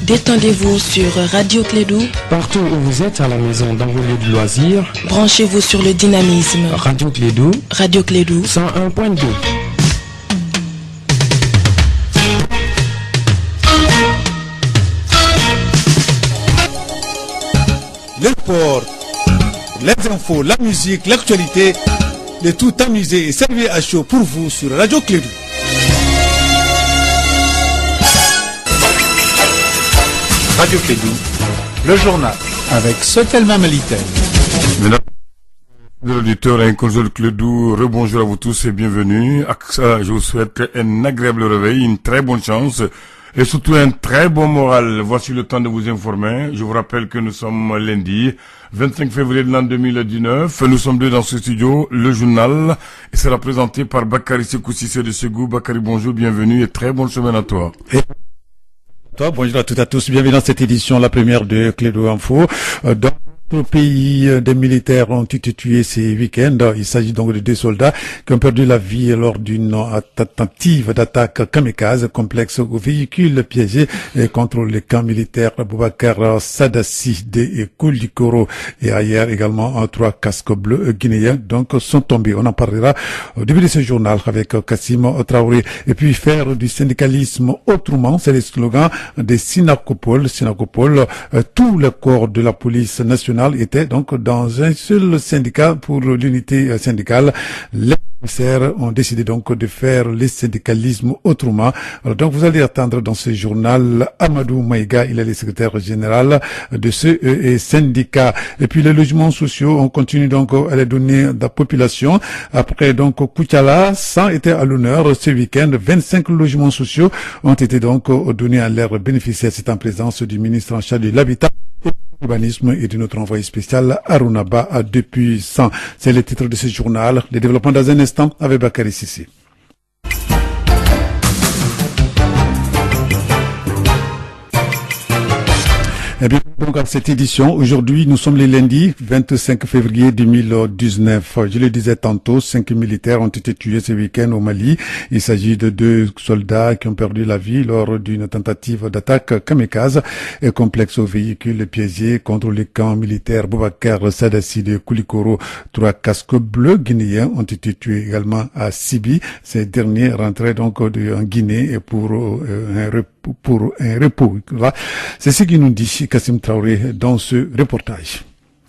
Détendez-vous sur Radio Clédou. Partout où vous êtes, à la maison, dans vos lieux de loisirs. Branchez-vous sur le dynamisme. Radio Clédou. Radio Clédou. 101.2. Le sport, les infos, la musique, l'actualité, de tout amuser et servir à chaud pour vous sur Radio Clédou. Radio Clédou, le journal avec Sotelma Melitel. Mesdames et auditeurs et de Clédou, rebonjour à vous tous et bienvenue. Je vous souhaite un agréable réveil, une très bonne chance et surtout un très bon moral. Voici le temps de vous informer. Je vous rappelle que nous sommes lundi 25 février de l'an 2019. Nous sommes deux dans ce studio. Le journal sera présenté par Bakary Sékou Cissé de Ségou. Bakary, bonjour, bienvenue et très bonne semaine à toi. Bonjour à toutes et à tous, bienvenue dans cette édition, la première de Clédou Info. Dans le pays, des militaires ont été tués ces week-ends. Il s'agit donc de deux soldats qui ont perdu la vie lors d'une tentative d'attaque kamikaze complexe au véhicule piégé contre le camp militaire Boubacar Sadassi de Koulikoro et ailleurs également 3 casques bleus guinéens donc sont tombés. On en parlera au début de ce journal avec Kassim Traoré. Et puis faire du syndicalisme autrement, c'est le slogan des Sinakopol. Tous les corps de la police nationale était donc dans un seul syndicat pour l'unité syndicale. Les commissaires ont décidé donc de faire le syndicalisme autrement. Alors donc vous allez attendre dans ce journal Amadou Maïga, il est le secrétaire général de ce syndicat. Et puis les logements sociaux, on continue donc à les donner à la population. Après donc Koutiala, 100 étaient à l'honneur ce week-end. 25 logements sociaux ont été donc donnés à leurs bénéficiaires. C'est en présence du ministre en charge de l'habitat, l'urbanisme et de notre envoyé spécial Arunaba depuis 100. C'est le titre de ce journal. Le développement dans un instant avec Bakary Sissi. Eh bien, donc à cette édition, aujourd'hui, nous sommes le lundi 25 février 2019. Je le disais tantôt, 5 militaires ont été tués ce week-end au Mali. Il s'agit de 2 soldats qui ont perdu la vie lors d'une tentative d'attaque kamikaze et complexe au véhicule piégé contre le camp militaire Boubacar Sadassi de Koulikoro. 3 casques bleus guinéens ont été tués également à Sibi. Ces derniers rentraient donc en Guinée pour un repos. C'est ce qui nous dit Kassim Traoré dans ce reportage.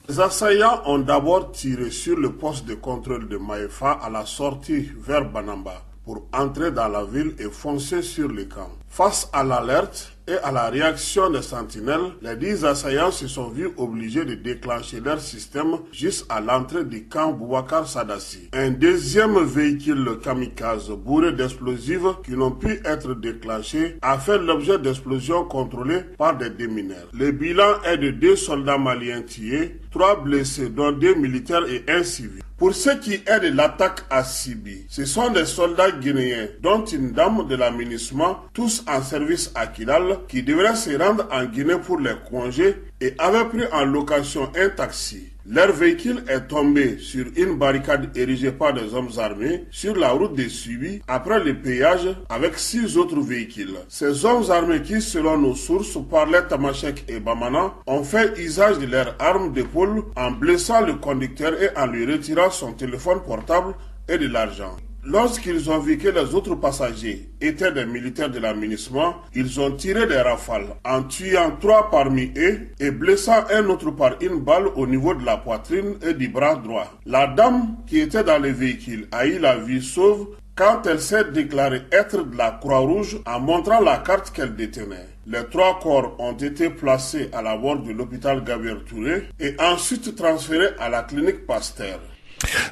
Les assaillants ont d'abord tiré sur le poste de contrôle de Maïfa à la sortie vers Banamba pour entrer dans la ville et foncer sur le camp. Face à l'alerte et à la réaction des sentinelles, les 10 assaillants se sont vus obligés de déclencher leur système juste à l'entrée du camp Boubacar Sadassi. Un deuxième véhicule kamikaze bourré d'explosifs qui n'ont pu être déclenchés a fait l'objet d'explosions contrôlées par des démineurs. Le bilan est de 2 soldats maliens tués, 3 blessés dont 2 militaires et 1 civil. Pour ce qui est de l'attaque à Sibi, ce sont des soldats guinéens, dont une dame de l'aménagement, tous en service à Kidal, qui devraient se rendre en Guinée pour les congés et avaient pris en location un taxi. Leur véhicule est tombé sur une barricade érigée par des hommes armés sur la route de Sibi après le péage avec 6 autres véhicules. Ces hommes armés qui, selon nos sources, parlaient tamashek et bamana, ont fait usage de leurs armes d'épaule en blessant le conducteur et en lui retirant son téléphone portable et de l'argent. Lorsqu'ils ont vu que les autres passagers étaient des militaires de l'aménagement, ils ont tiré des rafales en tuant 3 parmi eux et blessant un autre par une balle au niveau de la poitrine et du bras droit. La dame qui était dans le véhicule a eu la vie sauve quand elle s'est déclarée être de la Croix-Rouge en montrant la carte qu'elle détenait. Les 3 corps ont été placés à la morgue de l'hôpital Gabriel Touré et ensuite transférés à la clinique Pasteur.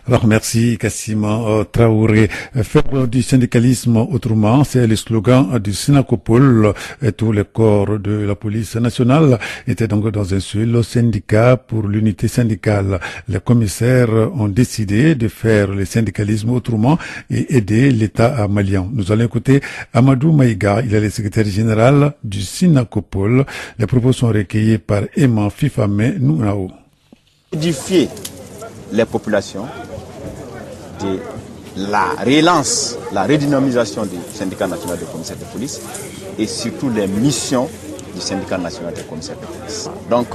Alors merci Kassim Traoré. Faire du syndicalisme autrement, c'est le slogan du Sinakopol. Et tous les corps de la police nationale étaient donc dans un seul syndicat pour l'unité syndicale. Les commissaires ont décidé de faire le syndicalisme autrement et aider l'État malien. Nous allons écouter Amadou Maïga, il est le secrétaire général du Sinakopol. Les propos sont recueillis par Emma Fifame Nounao. Édifier les populations de la relance, la redynamisation du syndicat national de commissaires de police et surtout les missions du syndicat national des commissaires de police. Donc,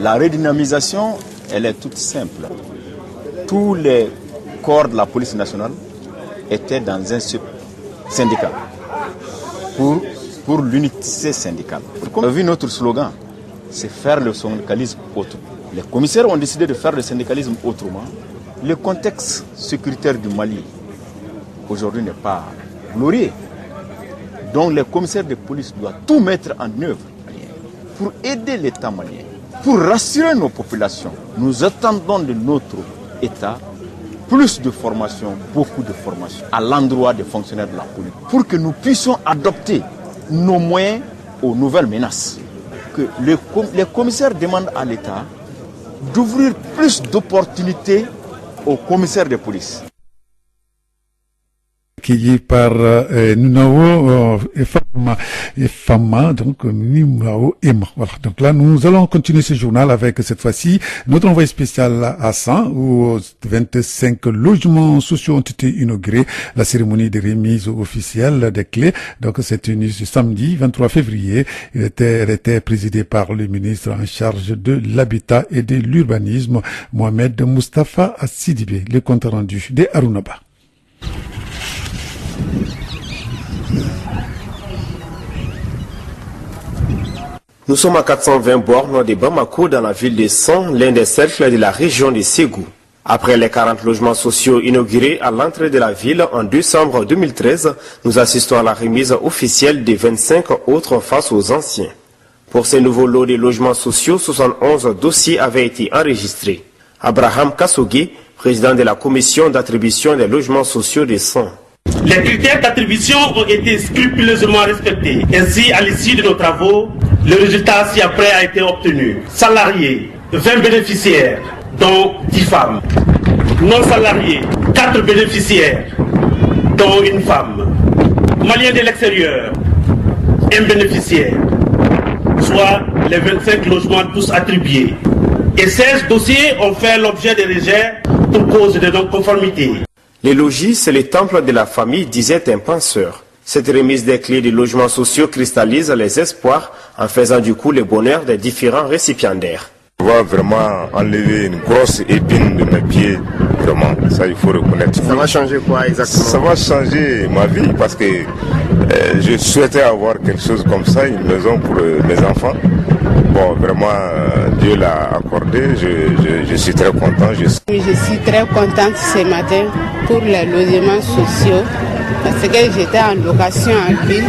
la redynamisation, elle est toute simple. Tous les corps de la police nationale étaient dans un syndicat pour l'unité syndicale. On a vu notre slogan, c'est faire le syndicalisme autrement. Les commissaires ont décidé de faire le syndicalisme autrement. Le contexte sécuritaire du Mali aujourd'hui n'est pas glorieux. Donc les commissaires de police doivent tout mettre en œuvre pour aider l'État malien, pour rassurer nos populations. Nous attendons de notre État plus de formation, beaucoup de formation à l'endroit des fonctionnaires de la police, pour que nous puissions adopter nos moyens aux nouvelles menaces. Que les commissaires demandent à l'État d'ouvrir plus d'opportunités aux commissaires de police. Qui est par Nunao Fama, donc Nunao Emma. Voilà. Donc là, nous allons continuer ce journal avec cette fois-ci notre envoyé spécial à 100 où 25 logements sociaux ont été inaugurés. La cérémonie de remise officielle des clés. Donc c'est une samedi 23 février. Elle était présidée par le ministre en charge de l'habitat et de l'urbanisme, Mohamed Mustafa Sidibé. Le compte rendu de Arunaba. Nous sommes à 420 bornes de Bamako dans la ville de San, l'un des cercles de la région de Ségou. Après les 40 logements sociaux inaugurés à l'entrée de la ville en décembre 2013, nous assistons à la remise officielle des 25 autres face aux anciens. Pour ces nouveaux lots de logements sociaux, 71 dossiers avaient été enregistrés. Abraham Kassogué, président de la commission d'attribution des logements sociaux de San. Les critères d'attribution ont été scrupuleusement respectés. Ainsi, à l'issue de nos travaux, le résultat ci-après a été obtenu. Salariés, 20 bénéficiaires, dont 10 femmes. Non salariés, 4 bénéficiaires, dont une femme. Maliens de l'extérieur, 1 bénéficiaire. Soit les 25 logements tous attribués. Et 16 dossiers ont fait l'objet de rejet pour cause de non-conformité. Les logis, c'est le temple de la famille, disait un penseur. Cette remise des clés des logements sociaux cristallise les espoirs en faisant du coup le bonheur des différents récipiendaires. On va vraiment enlever une grosse épine de mes pieds, vraiment, ça il faut reconnaître. Ça va changer quoi exactement? Ça va changer ma vie parce que je souhaitais avoir quelque chose comme ça, une maison pour mes enfants. Bon, vraiment, Dieu l'a accordé, je suis très content. Je suis très contente ce matin pour les logements sociaux parce que j'étais en location en ville.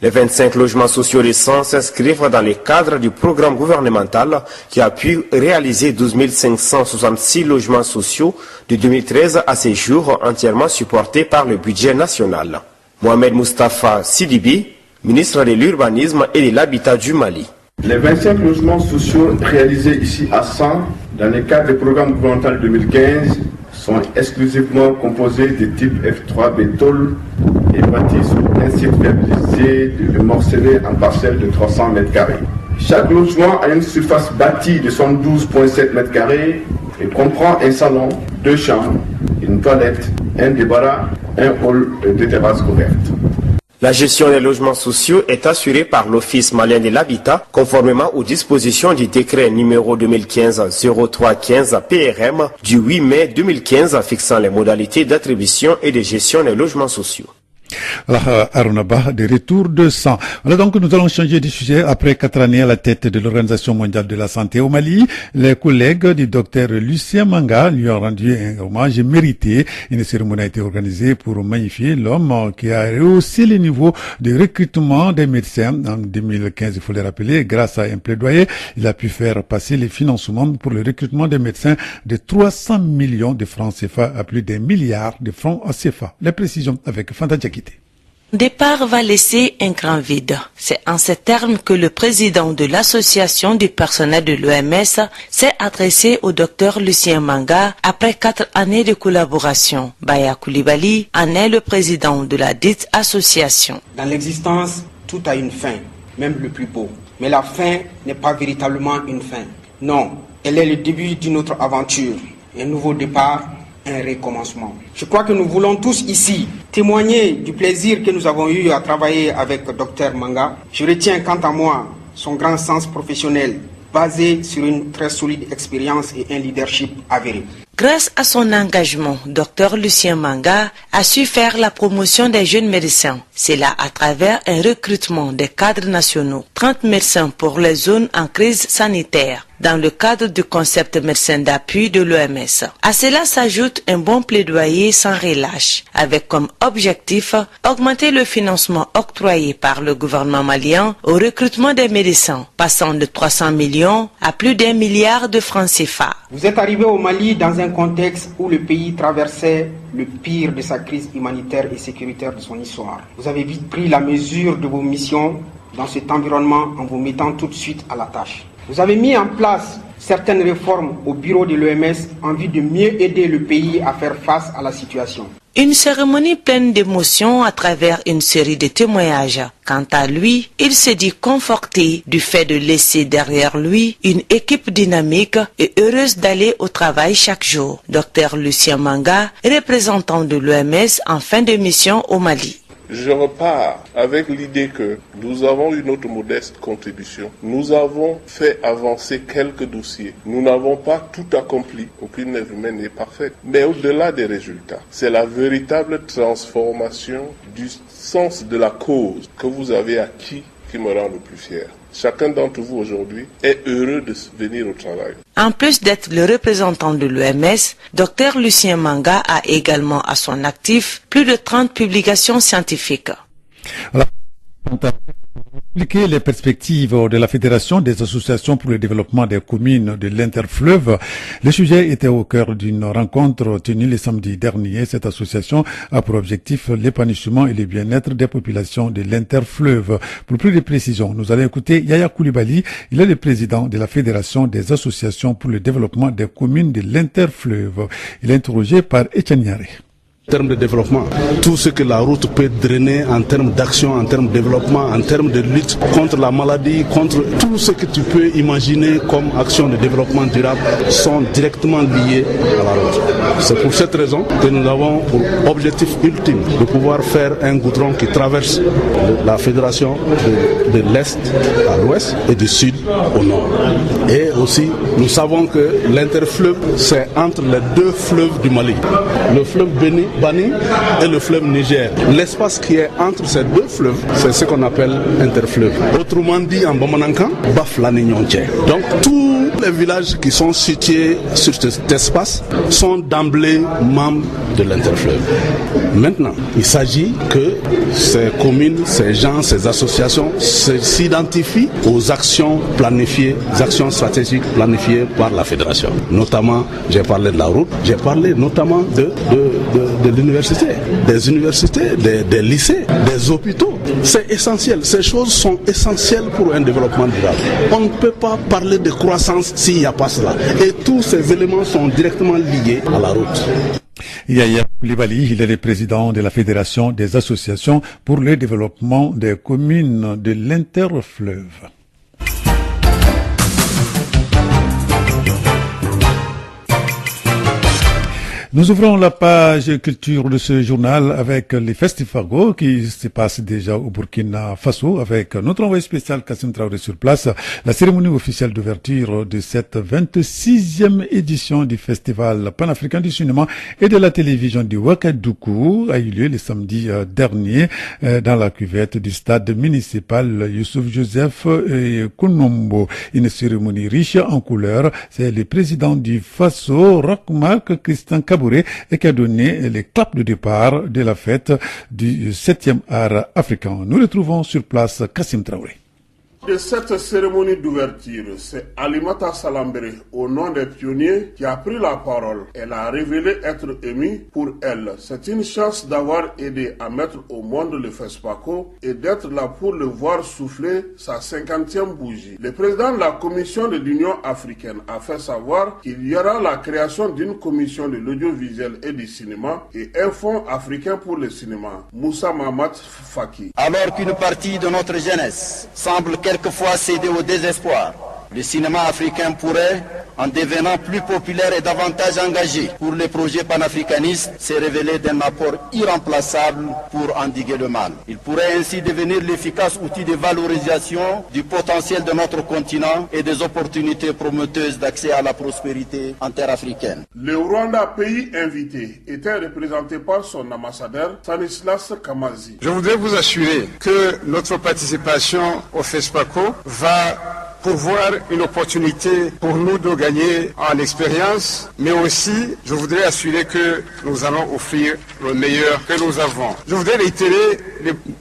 Les 25 logements sociaux récents s'inscrivent dans le cadre du programme gouvernemental qui a pu réaliser 12 566 logements sociaux de 2013 à ces jours, entièrement supportés par le budget national. Mohamed Mustafa Sidibé, ministre de l'Urbanisme et de l'Habitat du Mali. Les 25 logements sociaux réalisés ici à 100 dans le cadre du programme gouvernemental 2015 sont exclusivement composés de type F3 bétol et bâtis sur un site viabilisé de morcelé en parcelles de 300 m². Chaque logement a une surface bâtie de 72,7 m² et comprend un salon, 2 chambres, une toilette, un débarras, un hall et 2 terrasses couvertes. La gestion des logements sociaux est assurée par l'Office malien de l'habitat, conformément aux dispositions du décret numéro 2015-0315 PRM du 8 mai 2015 fixant les modalités d'attribution et de gestion des logements sociaux. Alors, Arunaba, de retour de sang. Voilà, donc nous allons changer de sujet. Après 4 années à la tête de l'Organisation mondiale de la santé au Mali, les collègues du docteur Lucien Manga lui ont rendu un hommage mérité. Une cérémonie a été organisée pour magnifier l'homme qui a rehaussé le niveau de recrutement des médecins. En 2015, il faut le rappeler, grâce à un plaidoyer, il a pu faire passer les financements pour le recrutement des médecins de 300 millions de francs CFA à plus d'1 milliard de francs CFA. Les précisions avec Fanta Djakite. Départ va laisser un grand vide. C'est en ces termes que le président de l'association du personnel de l'OMS s'est adressé au docteur Lucien Manga après 4 années de collaboration. Baya Koulibaly en est le président de la dite association. Dans l'existence, tout a une fin, même le plus beau. Mais la fin n'est pas véritablement une fin. Non, elle est le début d'une autre aventure, un nouveau départ, un recommencement. Je crois que nous voulons tous ici témoigner du plaisir que nous avons eu à travailler avec Dr Manga. Je retiens quant à moi son grand sens professionnel, basé sur une très solide expérience et un leadership avéré. Grâce à son engagement, Dr Lucien Manga a su faire la promotion des jeunes médecins. C'est là à travers un recrutement des cadres nationaux. 30 médecins pour les zones en crise sanitaire, dans le cadre du concept médecin d'appui de l'OMS. À cela s'ajoute un bon plaidoyer sans relâche, avec comme objectif augmenter le financement octroyé par le gouvernement malien au recrutement des médecins, passant de 300 millions à plus d'1 milliard de francs CFA. Vous êtes arrivé au Mali dans un contexte où le pays traversait le pire de sa crise humanitaire et sécuritaire de son histoire. Vous avez vite pris la mesure de vos missions dans cet environnement en vous mettant tout de suite à la tâche. Vous avez mis en place certaines réformes au bureau de l'OMS en vue de mieux aider le pays à faire face à la situation. Une cérémonie pleine d'émotions à travers une série de témoignages. Quant à lui, il se dit conforté du fait de laisser derrière lui une équipe dynamique et heureuse d'aller au travail chaque jour. Dr Lucien Manga, représentant de l'OMS en fin de mission au Mali. Je repars avec l'idée que nous avons eu notre modeste contribution. Nous avons fait avancer quelques dossiers. Nous n'avons pas tout accompli. Aucune œuvre humaine n'est parfaite. Mais au-delà des résultats, c'est la véritable transformation du sens de la cause que vous avez acquis qui me rend le plus fier. Chacun d'entre vous aujourd'hui est heureux de venir au travail. En plus d'être le représentant de l'OMS, Dr Lucien Manga a également à son actif plus de 30 publications scientifiques. Voilà. Expliquer les perspectives de la Fédération des associations pour le développement des communes de l'Interfleuve. Le sujet était au cœur d'une rencontre tenue le samedi dernier. Cette association a pour objectif l'épanouissement et le bien-être des populations de l'Interfleuve. Pour plus de précisions, nous allons écouter Yaya Koulibaly. Il est le président de la Fédération des associations pour le développement des communes de l'Interfleuve. Il est interrogé par Etienne Yaré. En termes de développement, tout ce que la route peut drainer en termes d'action, en termes de développement, en termes de lutte contre la maladie, contre tout ce que tu peux imaginer comme action de développement durable sont directement liés à la route. C'est pour cette raison que nous avons pour objectif ultime de pouvoir faire un goudron qui traverse la fédération de l'Est à l'Ouest et du Sud au Nord. Et aussi, nous savons que l'Interfleuve, c'est entre les deux fleuves du Mali. Le fleuve Bani et le fleuve Niger. L'espace qui est entre ces deux fleuves, c'est ce qu'on appelle interfleuve. Autrement dit en Bamanankan, Baflani Nyonche. Donc tous les villages qui sont situés sur cet espace sont d'emblée membres de l'interfleuve. Maintenant, il s'agit que ces communes, ces gens, ces associations s'identifient aux actions planifiées, aux actions stratégiques planifiées par la fédération. Notamment, j'ai parlé de la route, j'ai parlé notamment de l'université, des universités, des lycées, des hôpitaux. C'est essentiel. Ces choses sont essentielles pour un développement durable. On ne peut pas parler de croissance s'il n'y a pas cela. Et tous ces éléments sont directement liés à la route. Yaya Koulibaly, il est le président de la Fédération des associations pour le développement des communes de l'Interfleuve. Nous ouvrons la page culture de ce journal avec les Festifago qui se passent déjà au Burkina Faso avec notre envoyé spécial Kassim Traoré sur place. La cérémonie officielle d'ouverture de cette 26e édition du Festival panafricain du cinéma et de la télévision du Ouagadougou a eu lieu le samedi dernier dans la cuvette du stade municipal Youssouf Joseph Kounombo. Une cérémonie riche en couleurs. C'est le président du Faso, Roch-Marc Christian Kabouré, et qui a donné les claps de départ de la fête du 7e art africain. Nous retrouvons sur place Kassim Traoré. De cette cérémonie d'ouverture, c'est Alimata Salambré, au nom des pionniers, qui a pris la parole. Elle a révélé être émue. Pour elle, c'est une chance d'avoir aidé à mettre au monde le FESPACO et d'être là pour le voir souffler sa 50e bougie. Le président de la commission de l'Union africaine a fait savoir qu'il y aura la création d'une commission de l'audiovisuel et du cinéma et un fonds africain pour le cinéma. Moussa Mahamat Faki. Alors qu'une partie de notre jeunesse semble quelquefois céder au désespoir, Le cinéma africain pourrait, en devenant plus populaire et davantage engagé pour les projets panafricanistes, se révéler d'un apport irremplaçable pour endiguer le mal. Il pourrait ainsi devenir l'efficace outil de valorisation du potentiel de notre continent et des opportunités prometteuses d'accès à la prospérité en terre africaine. Le Rwanda, pays invité, était représenté par son ambassadeur Stanislas Kamazi. Je voudrais vous assurer que notre participation au FESPACO va pourvoir une opportunité pour nous de gagner en expérience, mais aussi je voudrais assurer que nous allons offrir le meilleur que nous avons. Je voudrais réitérer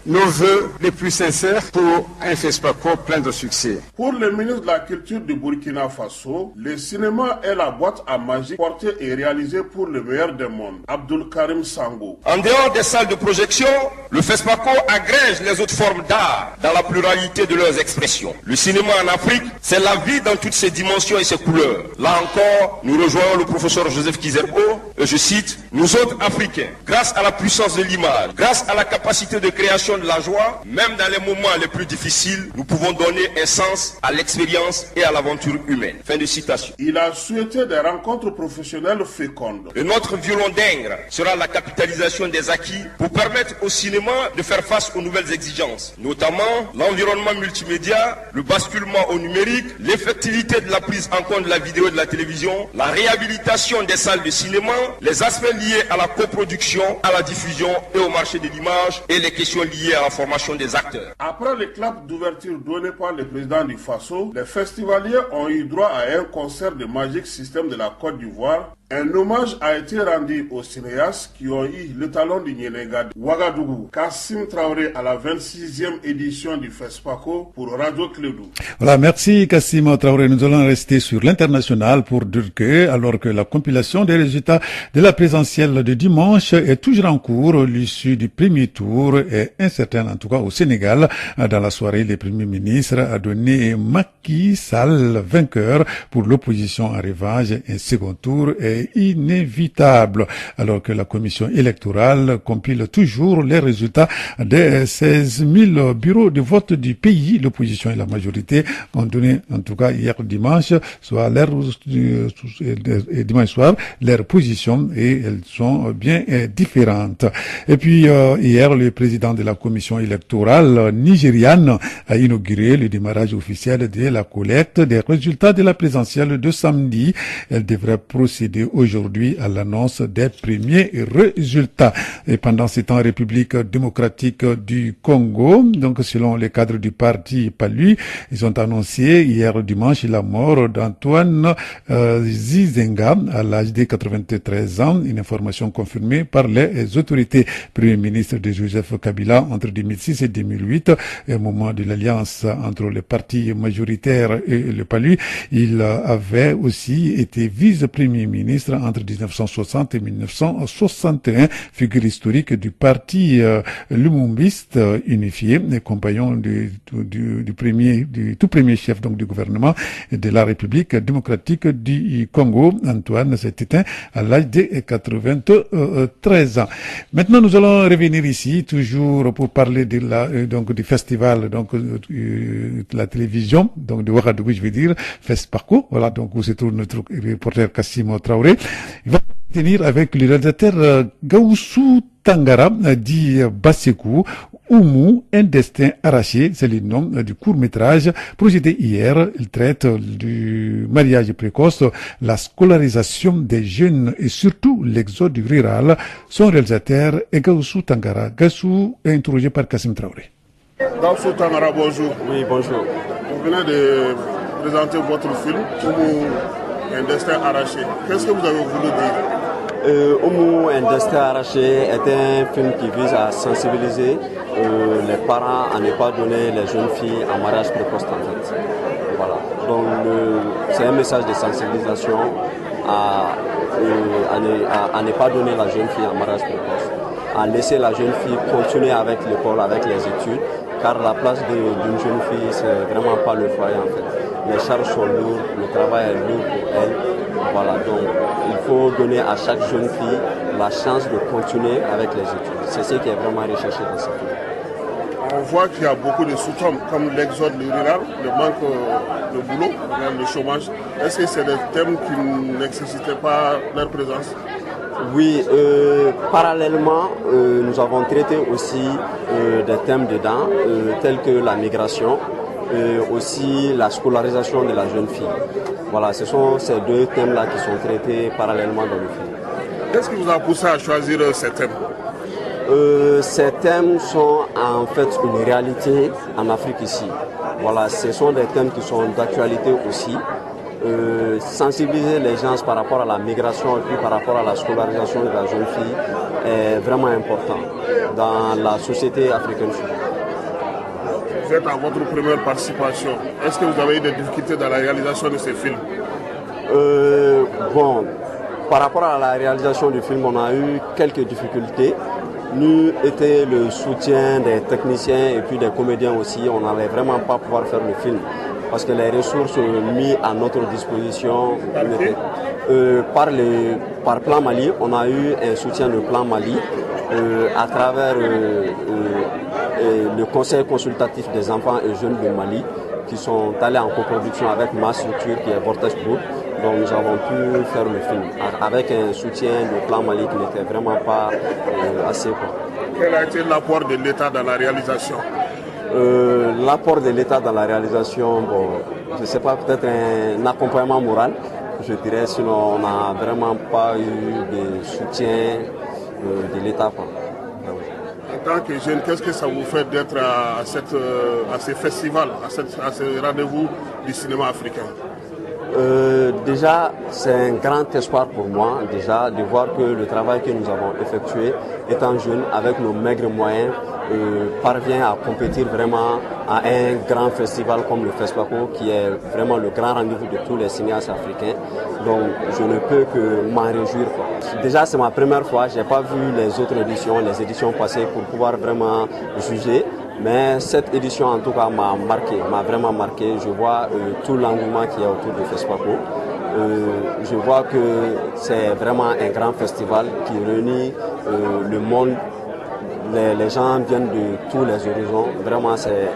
nos vœux les plus sincères pour un FESPACO plein de succès. Pour le ministre de la Culture du Burkina Faso, le cinéma est la boîte à magie portée et réalisée pour le meilleur des mondes. Abdul Karim Sango. En dehors des salles de projection, le FESPACO agrège les autres formes d'art dans la pluralité de leurs expressions. Le cinéma en Afrique, c'est la vie dans toutes ses dimensions et ses couleurs. Là encore, nous rejoignons le professeur Joseph Kizerbo, et je cite, « Nous autres Africains, grâce à la puissance de l'image, grâce à la capacité de création de la joie, même dans les moments les plus difficiles, nous pouvons donner un sens à l'expérience et à l'aventure humaine. » Fin de citation. Il a souhaité des rencontres professionnelles fécondes. Et notre violon d'Ingres sera la capitalisation des acquis pour permettre au cinéma de faire face aux nouvelles exigences, notamment l'environnement multimédia, le basculement au numérique, l'effectivité de la prise en compte de la vidéo et de la télévision, la réhabilitation des salles de cinéma, les aspects liés à la coproduction, à la diffusion et au marché de l'image et les questions liées à la formation des acteurs. Après les claps d'ouverture donnés par le président du Faso, les festivaliers ont eu droit à un concert de Magic System de la Côte d'Ivoire. Un hommage a été rendu aux cinéastes qui ont eu le talent du Nyenega Ouagadougou. Kassim Traoré à la 26e édition du FESPACO pour Radio Clédou. Voilà, merci Kassim Traoré. Nous allons rester sur l'international pour dire que, alors que la compilation des résultats de la présidentielle de dimanche est toujours en cours, l'issue du premier tour est incertaine, en tout cas au Sénégal. Dans la soirée, le premier ministre a donné Macky Sall vainqueur pour l'opposition en revanche. Un second tour est inévitable, alors que la commission électorale compile toujours les résultats des 16 000 bureaux de vote du pays. L'opposition et la majorité ont donné, en tout cas hier dimanche, soit dimanche soir, leur position, et elles sont bien différentes. Et puis hier, le président de la commission électorale nigériane a inauguré le démarrage officiel de la collecte des résultats de la présidentielle de samedi. Elle devrait procéder aujourd'hui à l'annonce des premiers résultats. Et pendant ce temps, République démocratique du Congo, donc selon les cadres du parti PALU, ils ont annoncé hier dimanche la mort d'Antoine Zizenga à l'âge de 93 ans, une information confirmée par les autorités. Premier ministre de Joseph Kabila entre 2006 et 2008, au moment de l'alliance entre les partis majoritaires et le PALU, il avait aussi été vice-premier ministre entre 1960 et 1961, figure historique du parti lumumbiste unifié, compagnon du tout premier chef donc du gouvernement de la République démocratique du Congo. Antoine s'est éteint à l'âge de 93 ans. Maintenant, nous allons revenir ici, toujours pour parler de donc du festival de la télévision, donc de Ouagadougou, je veux dire, FESPACO. Voilà, donc où se trouve notre reporter Kassim Traoré. Il va tenir avec le réalisateur Gaussou Tangara, dit Bassekou, Oumou, un destin arraché, c'est le nom du court-métrage projeté hier. Il traite du mariage précoce, la scolarisation des jeunes et surtout l'exode rural. Son réalisateur est Gaussou Tangara. Gaussou est interrogé par Kassim Traoré. Gaussou Tangara, bonjour. Oui, bonjour. Vous venez de présenter votre film, Oumou, un destin arraché. Qu'est-ce que vous avez voulu dire? Oumou, un destin arraché est un film qui vise à sensibiliser les parents à ne pas donner les jeunes filles en mariage précoce en fait. Voilà. Donc c'est un message de sensibilisation à ne pas donner la jeune fille en mariage précoce, à laisser la jeune fille continuer avec l'école, avec les études, car la place d'une jeune fille c'est vraiment pas le foyer en fait. Les charges sont lourdes, le travail est lourd pour elle. Voilà, donc il faut donner à chaque jeune fille la chance de continuer avec les études. C'est ce qui est vraiment recherché dans ce film. on voit qu'il y a beaucoup de sous-hommes, comme l'exode rural, le manque de boulot, le chômage. Est-ce que c'est des thèmes qui ne nécessitaient pas leur présence? Oui, parallèlement, nous avons traité aussi des thèmes dedans, tels que la migration, aussi la scolarisation de la jeune fille. Voilà, ce sont ces deux thèmes-là qui sont traités parallèlement dans le film. Qu'est-ce qui vous a poussé à choisir ces thèmes? Ces thèmes sont en fait une réalité en Afrique ici. Voilà, ce sont des thèmes qui sont d'actualité aussi. Sensibiliser les gens par rapport à la migration et puis par rapport à la scolarisation de la jeune fille est vraiment important dans la société africaine. Vous êtes à votre première participation. Est-ce que vous avez eu des difficultés dans la réalisation de ces films? Bon, par rapport à la réalisation du film, on a eu quelques difficultés. Nous était le soutien des techniciens et puis des comédiens aussi. On n'allait vraiment pas pouvoir faire le film parce que les ressources mises à notre disposition par Plan Mali, on a eu un soutien de Plan Mali à travers le conseil consultatif des enfants et jeunes de Mali qui sont allés en coproduction avec ma structure qui est Vortex Group. Donc nous avons pu faire le film avec un soutien de Plan Mali qui n'était vraiment pas assez quoi. Quel a été l'apport de l'État dans la réalisation? L'apport de l'État dans la réalisation, bon, je ne sais pas, peut-être un accompagnement moral, je dirais, sinon on n'a vraiment pas eu de soutien de l'État. En tant que jeune, qu'est-ce que ça vous fait d'être à ces festivals, à ce rendez-vous du cinéma africain? Déjà, c'est un grand espoir pour moi, déjà, de voir que le travail que nous avons effectué, étant jeune, avec nos maigres moyens, parvient à compétir vraiment à un grand festival comme le FESPACO, qui est vraiment le grand rendez-vous de tous les cinéastes africains. Donc, je ne peux que m'en réjouir. Déjà, c'est ma première fois, je n'ai pas vu les autres éditions, les éditions passées, pour pouvoir vraiment juger. Mais cette édition, en tout cas, m'a vraiment marqué. Je vois tout l'engouement qui est autour de FESPACO. Je vois que c'est vraiment un grand festival qui réunit le monde. Les gens viennent de tous les horizons. Vraiment, c'est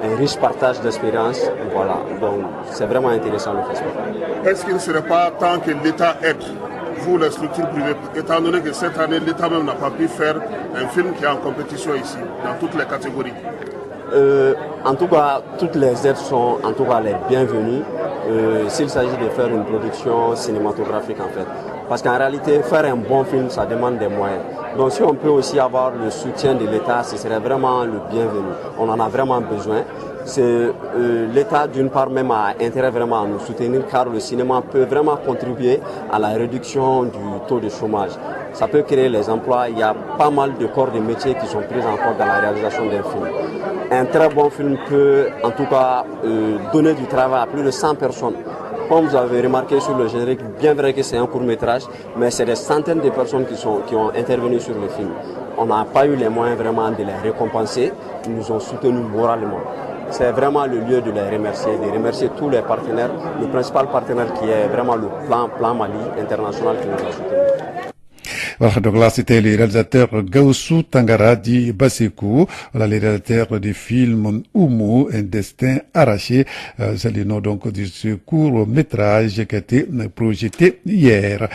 un riche partage d'expériences. Voilà. Donc, c'est vraiment intéressant le festival. Est-ce qu'il ne serait pas temps que l'État aide vous, les structures privées, étant donné que cette année, l'État même n'a pas pu faire un film qui est en compétition ici, dans toutes les catégories? En tout cas, toutes les aides sont en tout cas les bienvenues s'il s'agit de faire une production cinématographique en fait. Parce qu'en réalité, faire un bon film, ça demande des moyens. Donc si on peut aussi avoir le soutien de l'État, ce serait vraiment le bienvenu. On en a vraiment besoin. L'État d'une part même a intérêt vraiment à nous soutenir car le cinéma peut vraiment contribuer à la réduction du taux de chômage. Ça peut créer les emplois, il y a pas mal de corps de métiers qui sont pris en compte dans la réalisation d'un film. Un très bon film peut en tout cas donner du travail à plus de 100 personnes. Comme vous avez remarqué sur le générique, bien vrai que c'est un court-métrage, mais c'est des centaines de personnes qui ont intervenu sur le film. On n'a pas eu les moyens vraiment de les récompenser, ils nous ont soutenus moralement. C'est vraiment le lieu de les remercier, de remercier tous les partenaires, le principal partenaire qui est vraiment le Plan Mali international qui nous a soutenus. Voilà, donc là, c'était le réalisateur Gaussou Tangara Di Basekou, le réalisateur du film Oumou, un destin arraché. C'est le nom donc de ce court-métrage qui a été projeté hier.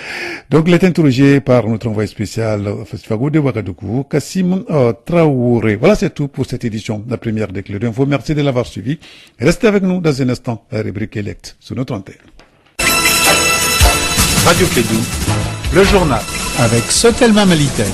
Donc, il est interrogé par notre envoyé spécial au Festival de Ouagadougou, Kassim Traoré. Voilà, c'est tout pour cette édition, la première des Clés d'Info. Merci de l'avoir suivi. Restez avec nous dans un instant, la rubrique Elect sur notre antenne. Radio Clédou, le journal avec Sotelma Malitel.